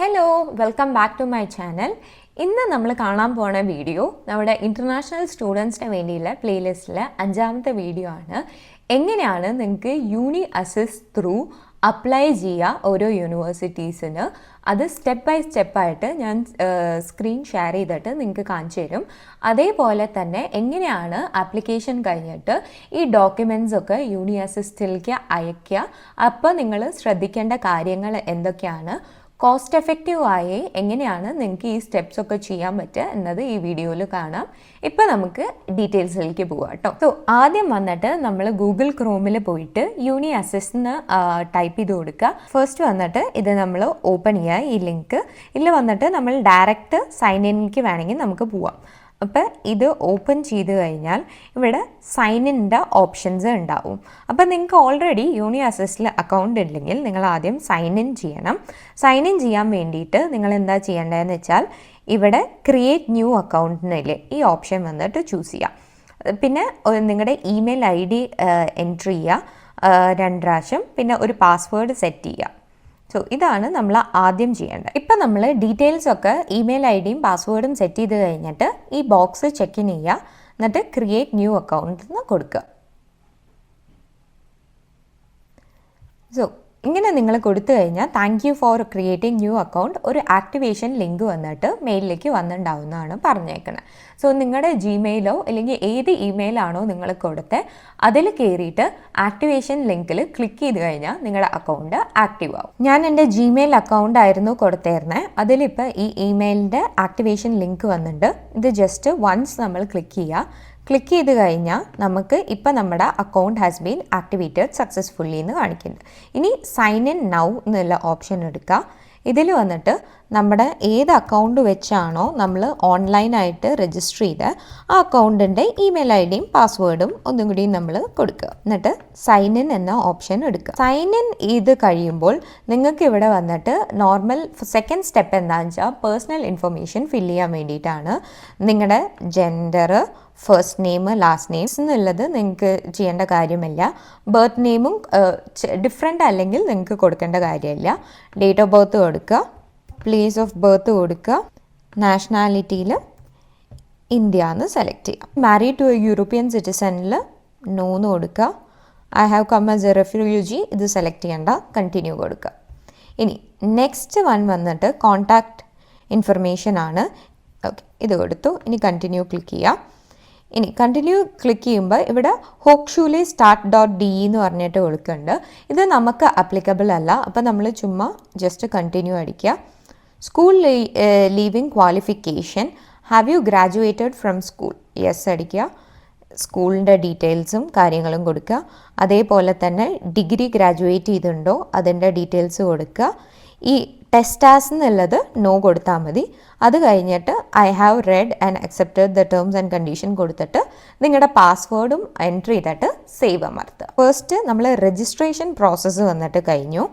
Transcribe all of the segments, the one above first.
Hello welcome back to my channel. ഇന്ന് നമ്മൾ കാണാൻ പോണ വീഡിയോ നമ്മുടെ ഇൻ്റർനാഷണൽ സ്റ്റുഡൻസിന് വേണ്ടിയുള്ള പ്ലേലിസ്റ്റിലെ 5ാമത്തെ വീഡിയോ ആണ്. എങ്ങനെയാണ് നിങ്ങൾക്ക് യൂണി അസിസ്റ്റ് ത്രൂ അപ്ലൈ ചെയ്യുക ഓരോ യൂണിവേഴ്സിറ്റീസിന്. അത് സ്റ്റെപ്പ് ബൈ സ്റ്റെപ്പായിട്ട് ഞാൻ സ്ക്രീൻ ഷെയർ ചെയ്തിട്ട് നിങ്ങൾക്ക് കാണിച്ചു തരും. അതേപോലെ തന്നെ എങ്ങനെയാണ് ആപ്ലിക്കേഷൻ കഴിഞ്ഞിട്ട് ഈ ഡോക്യുമെൻറ്റ്സ് ഒക്കെ യൂണി അസിസ്റ്റിലേക്ക് അയയ്ക്കുക. അപ്പോൾ നിങ്ങൾ ശ്രദ്ധിക്കേണ്ട കാര്യങ്ങൾ എന്തൊക്കെയാണ്, കോസ്റ്റ് എഫക്റ്റീവായി എങ്ങനെയാണ് നിങ്ങൾക്ക് ഈ സ്റ്റെപ്സ് ഒക്കെ ചെയ്യാൻ പറ്റുക എന്നത് ഈ വീഡിയോയിൽ കാണാം. ഇപ്പോൾ നമുക്ക് ഡീറ്റെയിൽസിലേക്ക് പോകാം കേട്ടോ. സോ ആദ്യം വന്നിട്ട് നമ്മൾ ഗൂഗിൾ ക്രോമിൽ പോയിട്ട് യൂണി അസിസ്റ്റ് ടൈപ്പ് ചെയ്ത് കൊടുക്കുക. ഫസ്റ്റ് വന്നിട്ട് ഇത് നമ്മൾ ഓപ്പൺ ചെയ്യുക. ഈ ലിങ്ക് ഇതിൽ വന്നിട്ട് നമ്മൾ ഡയറക്റ്റ് സൈൻ ഇനിലേക്ക് വേണമെങ്കിൽ നമുക്ക് പോവാം. അപ്പോൾ ഇത് ഓപ്പൺ ചെയ്ത് കഴിഞ്ഞാൽ ഇവിടെ സൈൻ ഇൻ്റെ ഓപ്ഷൻസ് ഉണ്ടാവും. അപ്പോൾ നിങ്ങൾക്ക് ഓൾറെഡി യൂണി അസിസ്റ്റിൽ അക്കൗണ്ട് ഉണ്ടെങ്കിൽ നിങ്ങൾ ആദ്യം സൈൻ ഇൻ ചെയ്യണം. സൈൻ ഇൻ ചെയ്യാൻ വേണ്ടിയിട്ട് നിങ്ങൾ എന്താ ചെയ്യേണ്ടതെന്ന് വെച്ചാൽ ഇവിടെ ക്രിയേറ്റ് ന്യൂ അക്കൗണ്ടിനില്ലേ ഈ ഓപ്ഷൻ വന്നിട്ട് ചൂസ് ചെയ്യാം. പിന്നെ നിങ്ങളുടെ ഇമെയിൽ ID എൻട്രി ചെയ്യുക 2 പ്രാവശ്യം, പിന്നെ ഒരു പാസ്വേഡ് സെറ്റ് ചെയ്യുക. സോ ഇതാണ് നമ്മൾ ആദ്യം ചെയ്യേണ്ടത്. ഇപ്പം നമ്മൾ ഡീറ്റെയിൽസ് ഒക്കെ ഇമെയിൽ IDയും പാസ്വേഡും സെറ്റ് ചെയ്ത് കഴിഞ്ഞിട്ട് ഈ ബോക്സ് ചെക്ക് ഇൻ ചെയ്യുക. എന്നിട്ട് ക്രിയേറ്റ് ന്യൂ അക്കൗണ്ട് എന്ന് കൊടുക്കുക. സോ ഇങ്ങനെ നിങ്ങൾ കൊടുത്തു കഴിഞ്ഞാൽ thank you for creating new account ഒരു ആക്ടിവേഷൻ ലിങ്ക് വന്നിട്ട് മെയിലിലേക്ക് വന്നിട്ടുണ്ടാവുന്നതാണ് പറഞ്ഞേക്കുന്നത്. സോ നിങ്ങളുടെ ജിമെയിലോ അല്ലെങ്കിൽ ഏത് ഇമെയിലാണോ നിങ്ങൾ കൊടുത്തത് അതിൽ കയറിയിട്ട് ആക്ടിവേഷൻ ലിങ്കിൽ ക്ലിക്ക് ചെയ്ത് കഴിഞ്ഞാൽ നിങ്ങളുടെ അക്കൗണ്ട് ആക്റ്റീവ് ആവും. ഞാൻ എൻ്റെ ജിമെയിൽ അക്കൗണ്ട് ആയിരുന്നു കൊടുത്തിരുന്നത്. അതിലിപ്പോൾ ഈ ഇമെയിലിൻ്റെ ആക്ടിവേഷൻ ലിങ്ക് വന്നിട്ടുണ്ട്. ഇത് ജസ്റ്റ് വൺസ് നമ്മൾ ക്ലിക്ക് ചെയ്യുക. ക്ലിക്ക് ചെയ്ത് കഴിഞ്ഞാൽ നമുക്ക് ഇപ്പം നമ്മുടെ account has been activated successfully എന്ന് കാണിക്കുന്നുണ്ട്. ഇനി സൈൻ ഇൻ നൗ എന്നുള്ള ഓപ്ഷൻ എടുക്കുക. ഇതിൽ വന്നിട്ട് നമ്മുടെ ഏത് അക്കൗണ്ട് വെച്ചാണോ നമ്മൾ ഓൺലൈനായിട്ട് രജിസ്റ്റർ ചെയ്ത് ആ അക്കൗണ്ടിൻ്റെ ഇമെയിൽ IDയും പാസ്വേഡും ഒന്നും കൂടി നമ്മൾ കൊടുക്കുക. എന്നിട്ട് സൈൻ ഇൻ എന്ന ഓപ്ഷൻ എടുക്കുക. സൈൻ ഇൻ ചെയ്ത് കഴിയുമ്പോൾ നിങ്ങൾക്ക് ഇവിടെ വന്നിട്ട് നോർമൽ സെക്കൻഡ് സ്റ്റെപ്പ് എന്താണെന്ന് വെച്ചാൽ പേഴ്സണൽ ഇൻഫർമേഷൻ ഫില്ല് ചെയ്യാൻ വേണ്ടിയിട്ടാണ്. നിങ്ങളുടെ gender, first name, last names എന്നുള്ളത് നിങ്ങൾക്ക് ചെയ്യേണ്ട കാര്യമില്ല. ബർത്ത് നെയിമും ഡിഫറെൻ്റ് അല്ലെങ്കിൽ നിങ്ങൾക്ക് കൊടുക്കേണ്ട കാര്യമില്ല. ഡേറ്റ് ഓഫ് ബർത്ത് കൊടുക്കുക, പ്ലേസ് ഓഫ് ബർത്ത് കൊടുക്കുക, നാഷണാലിറ്റിയിൽ ഇന്ത്യ എന്ന് സെലക്ട് ചെയ്യുക. മാരീഡ് ടു എ യൂറോപ്യൻ സിറ്റിസണിൽ നോ എന്ന് കൊടുക്കുക. I have come as a refugee ഇത് സെലക്ട് ചെയ്യേണ്ട, കണ്ടിന്യൂ കൊടുക്കുക. ഇനി നെക്സ്റ്റ് വൺ വന്നിട്ട് കോൺടാക്റ്റ് ഇൻഫർമേഷൻ ആണ്. ഓക്കെ, ഇത് കൊടുത്തു. ഇനി കണ്ടിന്യൂ ക്ലിക്ക് ചെയ്യുക. ഇനി കണ്ടിന്യൂ ക്ലിക്ക് ചെയ്യുമ്പോൾ ഇവിടെ ഹോക്ഷൂലെ start.de എന്ന് പറഞ്ഞിട്ട് കൊടുക്കുന്നുണ്ട്. ഇത് നമുക്ക് അപ്ലിക്കബിൾ അല്ല. അപ്പോൾ നമ്മൾ ചുമ്മാ ജസ്റ്റ് കണ്ടിന്യൂ അടിക്കുക. School leaving qualification, have you graduated from school, yes അടിക്കുക. സ്കൂളിൻ്റെ ഡീറ്റെയിൽസും കാര്യങ്ങളും കൊടുക്കുക. അതേപോലെ തന്നെ ഡിഗ്രി ഗ്രാജുവേറ്റ് ചെയ്തിട്ടുണ്ടോ അതിൻ്റെ ഡീറ്റെയിൽസ് കൊടുക്കുക. ഈ ടെസ്റ്റാസ് എന്നുള്ളത് നോ കൊടുത്താൽ മതി. അത് കഴിഞ്ഞിട്ട് I have red and accepted the terms and condition കൊടുത്തിട്ട് നിങ്ങളുടെ പാസ്വേഡും എൻട്രി ചെയ്തിട്ട് സേവ് അമർത്തുക. ഫസ്റ്റ് നമ്മൾ രജിസ്ട്രേഷൻ പ്രോസസ്സ് വന്നിട്ട് കഴിഞ്ഞു.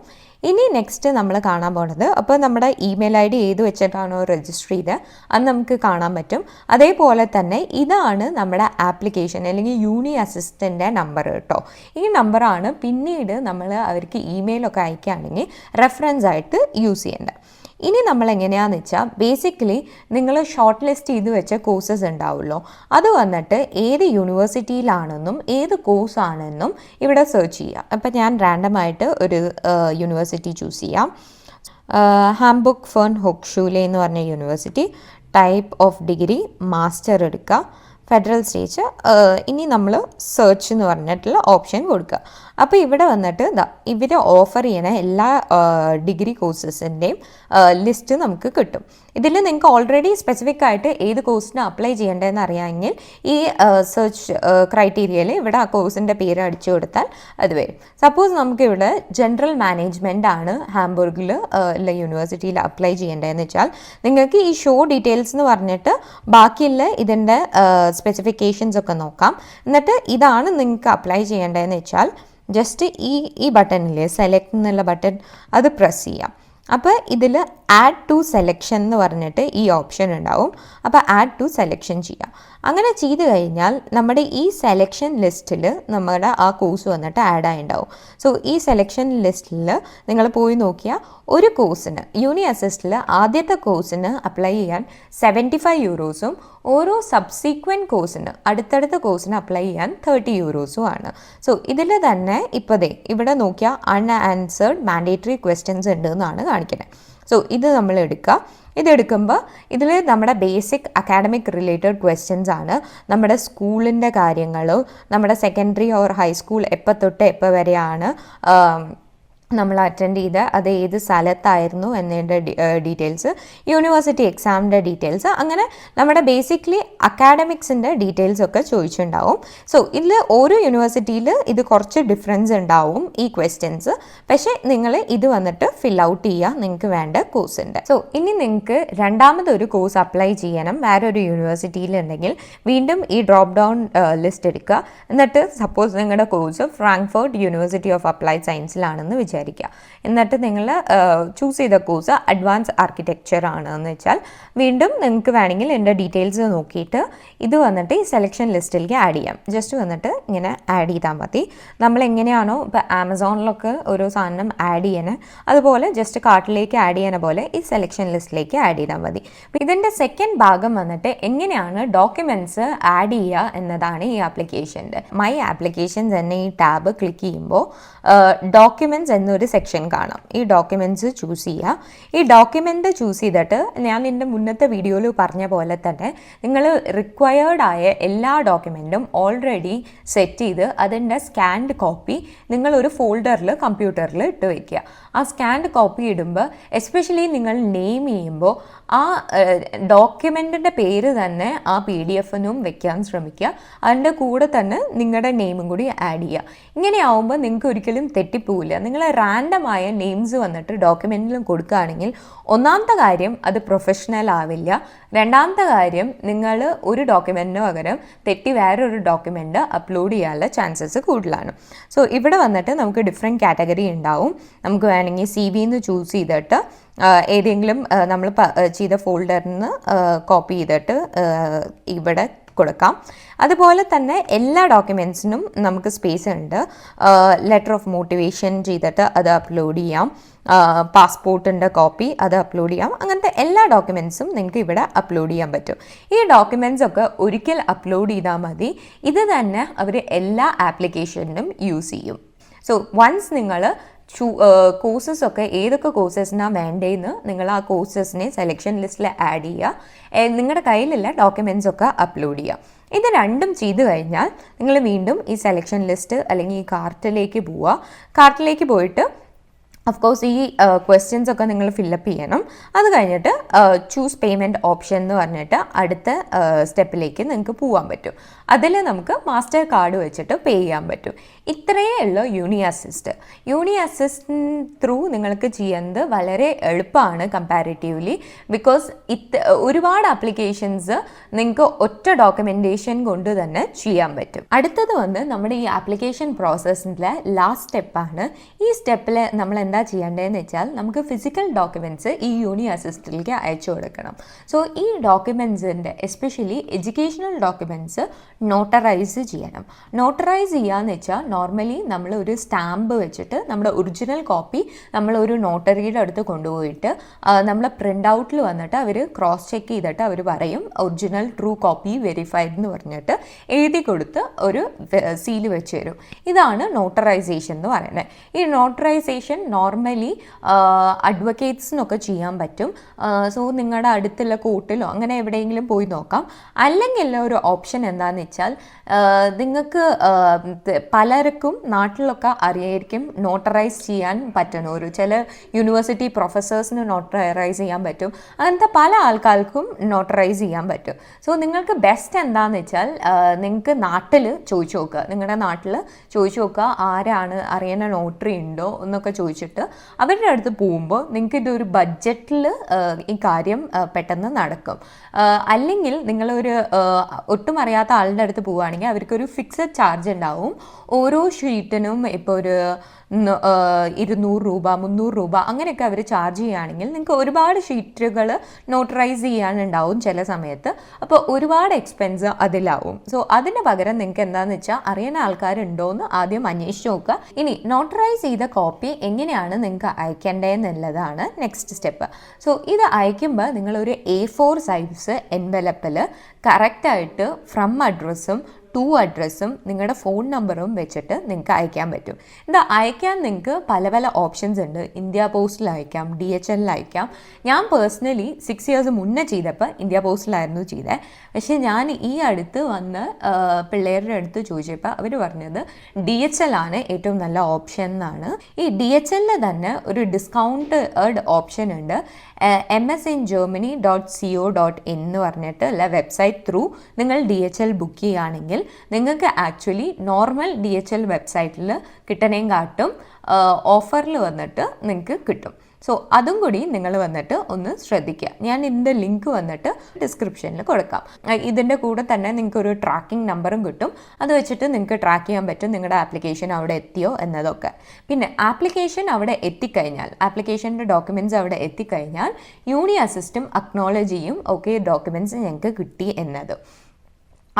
ഇനി നെക്സ്റ്റ് നമ്മൾ കാണാൻ പോകുന്നത്, അപ്പോൾ നമ്മുടെ ഇമെയിൽ ID ഏത് വെച്ചിട്ടാണോ രജിസ്റ്റർ ചെയ്ത് അത് നമുക്ക് കാണാൻ പറ്റും. അതേപോലെ തന്നെ ഇതാണ് നമ്മുടെ ആപ്ലിക്കേഷൻ അല്ലെങ്കിൽ യൂണി അസിസ്റ്റൻ്റെ നമ്പർ കേട്ടോ. ഈ നമ്പറാണ് പിന്നീട് നമ്മൾ അവർക്ക് ഇമെയിലൊക്കെ അയക്കുകയാണെങ്കിൽ റെഫറൻസ് ആയിട്ട് യൂസ് ചെയ്യേണ്ടത്. ഇനി നമ്മൾ എങ്ങനെയാണെന്ന് വെച്ചാൽ ബേസിക്കലി നിങ്ങൾ ഷോർട്ട് ലിസ്റ്റ് ചെയ്ത് വെച്ച കോഴ്സസ് ഉണ്ടാവുമല്ലോ, അത് വന്നിട്ട് ഏത് യൂണിവേഴ്സിറ്റിയിലാണെന്നും ഏത് കോഴ്സാണെന്നും ഇവിടെ സെർച്ച് ചെയ്യുക. അപ്പം ഞാൻ റാൻഡമായിട്ട് ഒരു യൂണിവേഴ്സിറ്റി ചൂസ് ചെയ്യാം. ഹാംബുക്ക് ഫേൺ ഹോക്ഷൂലെ എന്ന് പറഞ്ഞ university. Type of degree master എടുക്കുക. Federal state. ഇനി നമ്മൾ സെർച്ച് എന്ന് പറഞ്ഞിട്ടുള്ള ഓപ്ഷൻ കൊടുക്കുക. അപ്പോൾ ഇവിടെ വന്നിട്ട് ഇവർ ഓഫർ ചെയ്യുന്ന എല്ലാ ഡിഗ്രി കോഴ്സസിൻ്റെയും ലിസ്റ്റ് നമുക്ക് കിട്ടും. ഇതിൽ നിങ്ങൾക്ക് ഓൾറെഡി സ്പെസിഫിക് ആയിട്ട് ഏത് കോഴ്സിന് അപ്ലൈ ചെയ്യേണ്ടതെന്ന് അറിയാമെങ്കിൽ ഈ സെർച്ച് ക്രൈറ്റീരിയയിൽ ഇവിടെ ആ കോഴ്സിൻ്റെ പേര് അടിച്ചു കൊടുത്താൽ അത് വരും. സപ്പോസ് നമുക്കിവിടെ ജനറൽ മാനേജ്മെൻ്റ് ആണ് ഹാംബുർഗിൽ ഉള്ള യൂണിവേഴ്സിറ്റിയിൽ അപ്ലൈ ചെയ്യേണ്ടതെന്ന് വെച്ചാൽ നിങ്ങൾക്ക് ഈ ഷോ ഡീറ്റെയിൽസ് എന്ന് പറഞ്ഞിട്ട് ബാക്കിയുള്ള ഇതിൻ്റെ സ്പെസിഫിക്കേഷൻസ് ഒക്കെ നോക്കാം. എന്നിട്ട് ഇതാണ് നിങ്ങൾക്ക് അപ്ലൈ ചെയ്യേണ്ടതെന്ന് വെച്ചാൽ ജസ്റ്റ് ഈ ബട്ടണില്ലേ സെലക്ട് എന്നുള്ള ബട്ടൺ അത് പ്രസ് ചെയ്യാം. അപ്പോൾ ഇതിൽ ആഡ് ടു സെലക്ഷൻ എന്ന് പറഞ്ഞിട്ട് ഈ ഓപ്ഷൻ ഉണ്ടാവും. അപ്പോൾ ആഡ് ടു സെലക്ഷൻ ചെയ്യാം. അങ്ങനെ ചെയ്ത് കഴിഞ്ഞാൽ നമ്മുടെ ഈ സെലക്ഷൻ ലിസ്റ്റിൽ നമ്മുടെ ആ കോഴ്സ് വന്നിട്ട് ആഡ് ആയിട്ടുണ്ടാവും. സോ ഈ സെലക്ഷൻ ലിസ്റ്റിൽ നിങ്ങൾ പോയി നോക്കിയാൽ ഒരു കോഴ്സിന് യൂണി അസിസ്റ്റിൽ ആദ്യത്തെ കോഴ്സിന് അപ്ലൈ ചെയ്യാൻ 75 യൂറോസും ഓരോ സബ്സീക്വൻറ്റ് കോഴ്സിന് അടുത്തടുത്ത കോഴ്സിന് അപ്ലൈ ചെയ്യാൻ 30 യൂറോസും ആണ്. സോ ഇതിൽ തന്നെ ഇപ്പോൾ ഇവിടെ നോക്കിയാൽ അൺആൻസേർഡ് മാൻഡേറ്ററി ക്വസ്റ്റ്യൻസ് ഉണ്ട് എന്നാണ് കാണിക്കുന്നത്. സോ ഇത് നമ്മൾ എടുക്കുക. ഇതെടുക്കുമ്പോൾ ഇതിൽ നമ്മുടെ ബേസിക് അക്കാഡമിക് റിലേറ്റഡ് ക്വസ്റ്റ്യൻസ് ആണ്. നമ്മുടെ സ്കൂളിൻ്റെ കാര്യങ്ങളോ നമ്മുടെ സെക്കൻഡറി ഓർ ഹൈസ്കൂൾ എപ്പോൾ തൊട്ട് എപ്പോൾ വരെയാണ് നമ്മൾ അറ്റൻഡ് ചെയ്ത് അത് ഏത് സ്ഥലത്തായിരുന്നു എന്നതിൻ്റെ ഡീറ്റെയിൽസ്, യൂണിവേഴ്സിറ്റി എക്സാമിൻ്റെ ഡീറ്റെയിൽസ്, അങ്ങനെ നമ്മുടെ ബേസിക്കലി അക്കാഡമിക്സിൻ്റെ ഡീറ്റെയിൽസ് ഒക്കെ ചോദിച്ചിട്ടുണ്ടാവും. സോ ഇതിൽ ഓരോ യൂണിവേഴ്സിറ്റിയിൽ ഇത് കുറച്ച് ഡിഫറൻസ് ഉണ്ടാവും ഈ ക്വസ്റ്റ്യൻസ്. പക്ഷേ നിങ്ങൾ ഇത് വന്നിട്ട് ഫിൽ ഔട്ട് ചെയ്യുക നിങ്ങൾക്ക് വേണ്ട കോഴ്സിൻ്റെ. സോ ഇനി നിങ്ങൾക്ക് രണ്ടാമതൊരു കോഴ്സ് അപ്ലൈ ചെയ്യണം വേറൊരു യൂണിവേഴ്സിറ്റിയിലുണ്ടെങ്കിൽ വീണ്ടും ഈ ഡ്രോപ്പ് ഡൗൺ ലിസ്റ്റ് എടുക്കുക. എന്നിട്ട് സപ്പോസ് നിങ്ങളുടെ course Frankfurt University of Applied സയൻസിലാണെന്ന് വിചാരിക്കുക. എന്നിട്ട് നിങ്ങൾ ചൂസ് ചെയ്ത കോഴ്സ് അഡ്വാൻസ് ആർക്കിടെക്ചർ ആണെന്ന് വെച്ചാൽ വീണ്ടും നിങ്ങൾക്ക് വേണമെങ്കിൽ എൻ്റെ ഡീറ്റെയിൽസ് നോക്കിയിട്ട് ഇത് വന്നിട്ട് ഈ സെലക്ഷൻ ലിസ്റ്റിലേക്ക് ആഡ് ചെയ്യാം. ജസ്റ്റ് വന്നിട്ട് ഇങ്ങനെ ആഡ് ചെയ്താൽ മതി. നമ്മൾ എങ്ങനെയാണോ ഇപ്പോൾ ആമസോണിലൊക്കെ ഓരോ സാധനം ആഡ് ചെയ്യണേ അതുപോലെ ജസ്റ്റ് കാർട്ടിലേക്ക് ആഡ് ചെയ്യണ പോലെ ഈ സെലക്ഷൻ ലിസ്റ്റിലേക്ക് ആഡ് ചെയ്താൽ മതി. ഇതിൻ്റെ സെക്കൻഡ് ഭാഗം വന്നിട്ട് എങ്ങനെയാണ് ഡോക്യുമെൻറ്റ്സ് ആഡ് ചെയ്യുക എന്നതാണ് ഈ ആപ്ലിക്കേഷൻ്റെ. മൈ ആപ്ലിക്കേഷൻസ് എന്ന ഈ ടാബ് ക്ലിക്ക് ചെയ്യുമ്പോൾ ഡോക്യുമെൻറ്റ്സ് എന്നൊരു സെക്ഷൻ കാണാം. ഈ ഡോക്യുമെൻറ്റ്സ് ചൂസ് ചെയ്യുക. ഈ ഡോക്യുമെൻ്റ് ചൂസ് ചെയ്തിട്ട് ഞാൻ എൻ്റെ മുന്നത്തെ വീഡിയോയിൽ പറഞ്ഞ പോലെ തന്നെ നിങ്ങൾ റിക്വയർഡ് ആയ എല്ലാ ഡോക്യുമെൻറ്റും ഓൾറെഡി സെറ്റ് ചെയ്ത് അതിൻ്റെ സ്കാൻഡ് കോപ്പി നിങ്ങളൊരു ഫോൾഡറിൽ കമ്പ്യൂട്ടറിൽ ഇട്ട് വയ്ക്കുക. ആ സ്കാൻഡ് കോപ്പി ഇടുമ്പോൾ എസ്പെഷ്യലി നിങ്ങൾ നെയിം ചെയ്യുമ്പോൾ ആ ഡോക്യുമെൻറ്റിൻ്റെ പേര് തന്നെ ആ PDF-നും വെക്കാൻ ശ്രമിക്കുക. അതിൻ്റെ കൂടെ തന്നെ നിങ്ങളുടെ നെയിമും കൂടി ആഡ് ചെയ്യുക. ഇങ്ങനെയാവുമ്പോൾ നിങ്ങൾക്ക് ഒരിക്കലും തെറ്റിപ്പോവില്ല. നിങ്ങൾ റാൻഡമായ നെയിംസ് വന്നിട്ട് ഡോക്യുമെൻറ്റിലും കൊടുക്കുകയാണെങ്കിൽ ഒന്നാമത്തെ കാര്യം അത് പ്രൊഫഷണൽ ആവില്ല. രണ്ടാമത്തെ കാര്യം നിങ്ങൾ ഒരു ഡോക്യുമെൻറ്റിന് പകരം തെറ്റി വേറൊരു ഡോക്യുമെൻറ്റ് അപ്ലോഡ് ചെയ്യാനുള്ള ചാൻസസ് കൂടുതലാണ്. സോ ഇവിടെ വന്നിട്ട് നമുക്ക് ഡിഫറെൻറ്റ് കാറ്റഗറി ഉണ്ടാവും. നമുക്ക് വേണമെങ്കിൽ CV എന്ന് ചൂസ് ചെയ്തിട്ട് ഏതെങ്കിലും നമ്മൾ ചെയ്ത ഫോൾഡറിൽ നിന്ന് കോപ്പി ചെയ്തിട്ട് ഇവിടെ കൊടുക്കാം. അതുപോലെ തന്നെ എല്ലാ ഡോക്യുമെൻറ്റ്സിനും നമുക്ക് സ്പേസ് ഉണ്ട്. ലെറ്റർ ഓഫ് മോട്ടിവേഷൻ ചെയ്തിട്ട് അത് അപ്ലോഡ് ചെയ്യാം. പാസ്പോർട്ടിൻ്റെ കോപ്പി അത് അപ്ലോഡ് ചെയ്യാം. അങ്ങനത്തെ എല്ലാ ഡോക്യുമെൻറ്റ്സും നിങ്ങൾക്ക് ഇവിടെ അപ്ലോഡ് ചെയ്യാൻ പറ്റും. ഈ ഡോക്യുമെൻറ്റ്സ് ഒക്കെ ഒരിക്കൽ അപ്ലോഡ് ചെയ്താൽ മതി. ഇത് തന്നെ അവർ എല്ലാ ആപ്ലിക്കേഷനിലും യൂസ് ചെയ്യും. സോ വൺസ് നിങ്ങൾ കോഴ്സസൊക്കെ ഏതൊക്കെ കോഴ്സസിനാണ് വേണ്ടതെന്ന് നിങ്ങൾ ആ കോഴ്സസിനെ സെലക്ഷൻ ലിസ്റ്റിൽ ആഡ് ചെയ്യുക. നിങ്ങളുടെ കയ്യിലുള്ള ഡോക്യുമെൻറ്റ്സ് ഒക്കെ അപ്ലോഡ് ചെയ്യുക. ഇത് രണ്ടും ചെയ്തു കഴിഞ്ഞാൽ നിങ്ങൾ വീണ്ടും ഈ സെലക്ഷൻ ലിസ്റ്റ് അല്ലെങ്കിൽ ഈ കാർട്ടിലേക്ക് പോവുക. കാർട്ടിലേക്ക് പോയിട്ട് ഓഫ് കോഴ്സ് ഈ ക്വസ്റ്റ്യൻസ് ഒക്കെ നിങ്ങൾ ഫില്ലപ്പ് ചെയ്യണം. അത് കഴിഞ്ഞിട്ട് ചൂസ് പേയ്മെൻറ്റ് ഓപ്ഷൻ എന്ന് പറഞ്ഞിട്ട് അടുത്ത സ്റ്റെപ്പിലേക്ക് നിങ്ങൾക്ക് പോകാൻ പറ്റും. അതിൽ നമുക്ക് മാസ്റ്റർ കാർഡ് വെച്ചിട്ട് പേ ചെയ്യാൻ പറ്റും. ഇത്രയേ ഉള്ളൂ യൂണി അസിസ്റ്റ്. യൂണി അസിസ്റ്റ് ത്രൂ നിങ്ങൾക്ക് ചെയ്യുന്നത് വളരെ എളുപ്പമാണ് കമ്പാരിറ്റീവ്ലി. ബിക്കോസ് ഒരുപാട് ആപ്ലിക്കേഷൻസ് നിങ്ങൾക്ക് ഒറ്റ ഡോക്യുമെൻറ്റേഷൻ കൊണ്ട് തന്നെ ചെയ്യാൻ പറ്റും. അടുത്തത് വന്ന് നമ്മുടെ ഈ ആപ്ലിക്കേഷൻ പ്രോസസ്സിൻ്റെ ലാസ്റ്റ് സ്റ്റെപ്പാണ്. ഈ സ്റ്റെപ്പിൽ നമ്മൾ എന്താ ചെയ്യേണ്ടതെന്ന് വെച്ചാൽ നമുക്ക് ഫിസിക്കൽ ഡോക്യുമെൻറ്റ്സ് ഈ യൂണി അസിസ്റ്റിലേക്ക് അയച്ചു കൊടുക്കണം. സോ ഈ ഡോക്യുമെൻറ്റ്സിൻ്റെ എസ്പെഷ്യലി എഡ്യൂക്കേഷണൽ ഡോക്യുമെൻറ്റ്സ് നോട്ടറൈസ് ചെയ്യണം. നോട്ടറൈസ് ചെയ്യാന്ന് വെച്ചാൽ നോർമലി നമ്മൾ ഒരു സ്റ്റാമ്പ് വെച്ചിട്ട് നമ്മുടെ ഒറിജിനൽ കോപ്പി നമ്മളൊരു നോട്ടറിയുടെ അടുത്ത് കൊണ്ടുപോയിട്ട് നമ്മൾ പ്രിൻ്റ് ഔട്ടിൽ വന്നിട്ട് അവർ ക്രോസ് ചെക്ക് ചെയ്തിട്ട് അവർ പറയും ഒറിജിനൽ ട്രൂ കോപ്പി വെരിഫൈഡ് എന്ന് പറഞ്ഞിട്ട് എഴുതി കൊടുത്ത് ഒരു സീല് വെച്ച് തരും. ഇതാണ് നോട്ടറൈസേഷൻ എന്ന് പറയുന്നത്. ഈ നോട്ടറൈസേഷൻ നോർമലി അഡ്വക്കേറ്റ്സിനൊക്കെ ചെയ്യാൻ പറ്റും. സോ നിങ്ങളുടെ അടുത്തുള്ള കോർട്ടിലോ അങ്ങനെ എവിടെയെങ്കിലും പോയി നോക്കാം. അല്ലെങ്കിൽ ഒരു ഓപ്ഷൻ എന്താണെന്ന് വെച്ചാൽ നിങ്ങൾക്ക് പലർക്കും നാട്ടിലൊക്കെ അറിയായിരിക്കും നോട്ടറൈസ് ചെയ്യാൻ പറ്റണം. ഒരു ചില യൂണിവേഴ്സിറ്റി പ്രൊഫസേഴ്സിന് നോട്ടറൈസ് ചെയ്യാൻ പറ്റും. അങ്ങനത്തെ പല ആൾക്കാർക്കും നോട്ടറൈസ് ചെയ്യാൻ പറ്റും. സോ നിങ്ങൾക്ക് ബെസ്റ്റ് എന്താണെന്ന് വെച്ചാൽ നിങ്ങൾക്ക് നാട്ടിൽ ചോദിച്ചു നോക്കുക. നിങ്ങളുടെ നാട്ടിൽ ചോദിച്ചു നോക്കുക ആരാണ് അറിയുന്ന നോട്ടറി ഉണ്ടോ എന്നൊക്കെ ചോദിച്ചിട്ട് അവരുടെ അടുത്ത് പോകുമ്പോൾ നിങ്ങൾക്ക് ഇതൊരു ബഡ്ജറ്റിൽ ഈ കാര്യം പെട്ടെന്ന് നടക്കും. അല്ലെങ്കിൽ നിങ്ങളൊരു ഒട്ടും അറിയാത്ത ആളുടെ അടുത്ത് പോവുകയാണെങ്കിൽ അവർക്കൊരു ഫിക്സഡ് ചാർജ് ഉണ്ടാവും. ഓരോ ഷീറ്റിനും ഇപ്പോൾ ഒരു 200 രൂപ 300 രൂപ അങ്ങനെയൊക്കെ അവർ ചാർജ് ചെയ്യുകയാണെങ്കിൽ നിങ്ങൾക്ക് ഒരുപാട് ഷീറ്റുകൾ നോട്ടറൈസ് ചെയ്യാനുണ്ടാവും ചില സമയത്ത്. അപ്പോൾ ഒരുപാട് എക്സ്പെൻസ് അതിലാവും. സോ അതിന് പകരം നിങ്ങൾക്ക് എന്താണെന്ന് വെച്ചാൽ അറിയുന്ന ആൾക്കാരുണ്ടോ എന്ന് ആദ്യം അന്വേഷിച്ച് നോക്കുക. ഇനി നോട്ടറൈസ് ചെയ്ത കോപ്പി എങ്ങനെയാണ് നിങ്ങൾക്ക് അയക്കേണ്ടതെന്നുള്ളതാണ് നെക്സ്റ്റ് സ്റ്റെപ്പ്. സോ ഇത് അയക്കുമ്പോൾ നിങ്ങളൊരു A4 സൈസ് എൻവലപ്പിൽ കറക്റ്റായിട്ട് ഫ്രം അഡ്രസ്സും ടു അഡ്രസ്സും നിങ്ങളുടെ ഫോൺ നമ്പറും വെച്ചിട്ട് നിങ്ങൾക്ക് അയക്കാൻ പറ്റും. ഇത് അയക്കാൻ നിങ്ങൾക്ക് പല പല ഓപ്ഷൻസ് ഉണ്ട്. ഇന്ത്യ പോസ്റ്റിൽ അയക്കാം, DHL അയക്കാം. ഞാൻ പേഴ്സണലി 6 ഇയേഴ്സ് മുന്നേ ചെയ്തപ്പോൾ ഇന്ത്യ പോസ്റ്റിലായിരുന്നു ചെയ്തത്. പക്ഷേ ഞാൻ ഈ അടുത്ത് വന്ന് പിള്ളേരുടെ അടുത്ത് ചോദിച്ചപ്പോൾ അവർ പറഞ്ഞത് DHL ആണ് ഏറ്റവും നല്ല ഓപ്ഷൻ എന്നാണ്. ഈ DHL തന്നെ ഒരു ഡിസ്കൗണ്ടഡ് ഓപ്ഷൻ ഉണ്ട്. msingermany.co.in എന്ന് പറഞ്ഞിട്ട് ഉള്ള വെബ്സൈറ്റ് ത്രൂ നിങ്ങൾ DHL ബുക്ക് ചെയ്യുകയാണെങ്കിൽ നിങ്ങൾക്ക് ആക്ച്വലി നോർമൽ DHL വെബ്സൈറ്റിൽ കിട്ടണേം കാട്ടും ഓഫറിൽ വന്നിട്ട് നിങ്ങൾക്ക് കിട്ടും. സോ അതും കൂടി നിങ്ങൾ വന്നിട്ട് ഒന്ന് ശ്രദ്ധിക്കുക. ഞാൻ ഇതിൻ്റെ ലിങ്ക് വന്നിട്ട് ഡിസ്ക്രിപ്ഷനിൽ കൊടുക്കാം. ഇതിൻ്റെ കൂടെ തന്നെ നിങ്ങൾക്ക് ഒരു ട്രാക്കിംഗ് നമ്പറും കിട്ടും. അത് വെച്ചിട്ട് നിങ്ങൾക്ക് ട്രാക്ക് ചെയ്യാൻ പറ്റും നിങ്ങളുടെ ആപ്ലിക്കേഷൻ അവിടെ എത്തിയോ എന്നതൊക്കെ. പിന്നെ ആപ്ലിക്കേഷൻ അവിടെ എത്തിക്കഴിഞ്ഞാൽ, ആപ്ലിക്കേഷൻ്റെ ഡോക്യുമെൻറ്റ്സ് അവിടെ എത്തിക്കഴിഞ്ഞാൽ യൂണി അസിസ്റ്റും അക്നോളജ് ചെയ്യും ഓക്കെ ഡോക്യുമെൻറ്റ്സ് ഞങ്ങൾക്ക് കിട്ടി എന്നത്.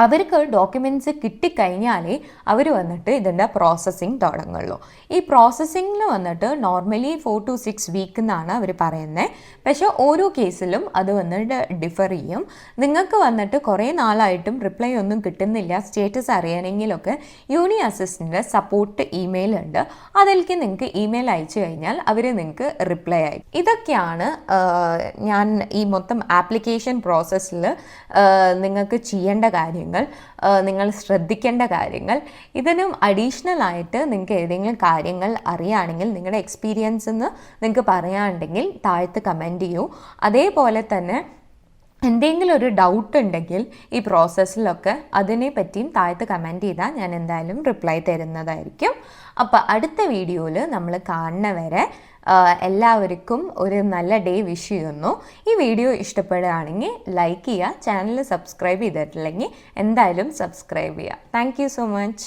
അവർക്ക് ഡോക്യുമെൻറ്റ്സ് കിട്ടിക്കഴിഞ്ഞാലേ അവർ വന്നിട്ട് ഇതിൻ്റെ പ്രോസസ്സിങ് തുടങ്ങുള്ളൂ. ഈ പ്രോസസ്സിങ്ങിൽ വന്നിട്ട് നോർമലി 4 to 6 വീക്ക് എന്നാണ് അവർ പറയുന്നത്. പക്ഷേ ഓരോ കേസിലും അത് വന്നിട്ട് ഡിഫർ ചെയ്യും. നിങ്ങൾക്ക് വന്നിട്ട് കുറേ നാളായിട്ടും റിപ്ലൈ ഒന്നും കിട്ടുന്നില്ല, സ്റ്റേറ്റസ് അറിയണമെങ്കിലൊക്കെ യൂണി അസിസ്റ്റിൻ്റെ സപ്പോർട്ട് ഇമെയിൽ ഉണ്ട്. അതിലേക്ക് നിങ്ങൾക്ക് ഇമെയിൽ അയച്ചു കഴിഞ്ഞാൽ അവർ നിങ്ങൾക്ക് റിപ്ലൈ ആയി. ഇതൊക്കെയാണ് ഞാൻ ഈ മൊത്തം ആപ്ലിക്കേഷൻ പ്രോസസ്സിൽ നിങ്ങൾക്ക് ചെയ്യേണ്ട കാര്യങ്ങൾ, നിങ്ങൾ ശ്രദ്ധിക്കേണ്ട കാര്യങ്ങൾ. ഇതിനും അഡീഷണൽ ആയിട്ട് നിങ്ങൾക്ക് ഏതെങ്കിലും കാര്യങ്ങൾ അറിയുകയാണെങ്കിൽ നിങ്ങളുടെ എക്സ്പീരിയൻസ് എന്ന് നിങ്ങൾക്ക് പറയുകയാണെങ്കിൽ താഴത്ത് കമൻറ്റ് ചെയ്യൂ. അതേപോലെ തന്നെ എന്തെങ്കിലും ഒരു ഡൗട്ട് ഉണ്ടെങ്കിൽ ഈ പ്രോസസ്സിലൊക്കെ അതിനെ പറ്റിയും താഴത്ത് കമൻറ്റ് ചെയ്താൽ ഞാൻ എന്തായാലും റിപ്ലൈ തരുന്നതായിരിക്കും. അപ്പോൾ അടുത്ത വീഡിയോയിൽ നമ്മൾ കാണുന്നവരെ എല്ലാവർക്കും ഒരു നല്ല ഡേ വിഷ് ചെയ്യുന്നു. ഈ വീഡിയോ ഇഷ്ടപ്പെടുകയാണെങ്കിൽ ലൈക്ക് ചെയ്യുക, ചാനൽ സബ്സ്ക്രൈബ് ചെയ്തിട്ടില്ലെങ്കിൽ എന്തായാലും സബ്സ്ക്രൈബ് ചെയ്യുക. Thank you so much.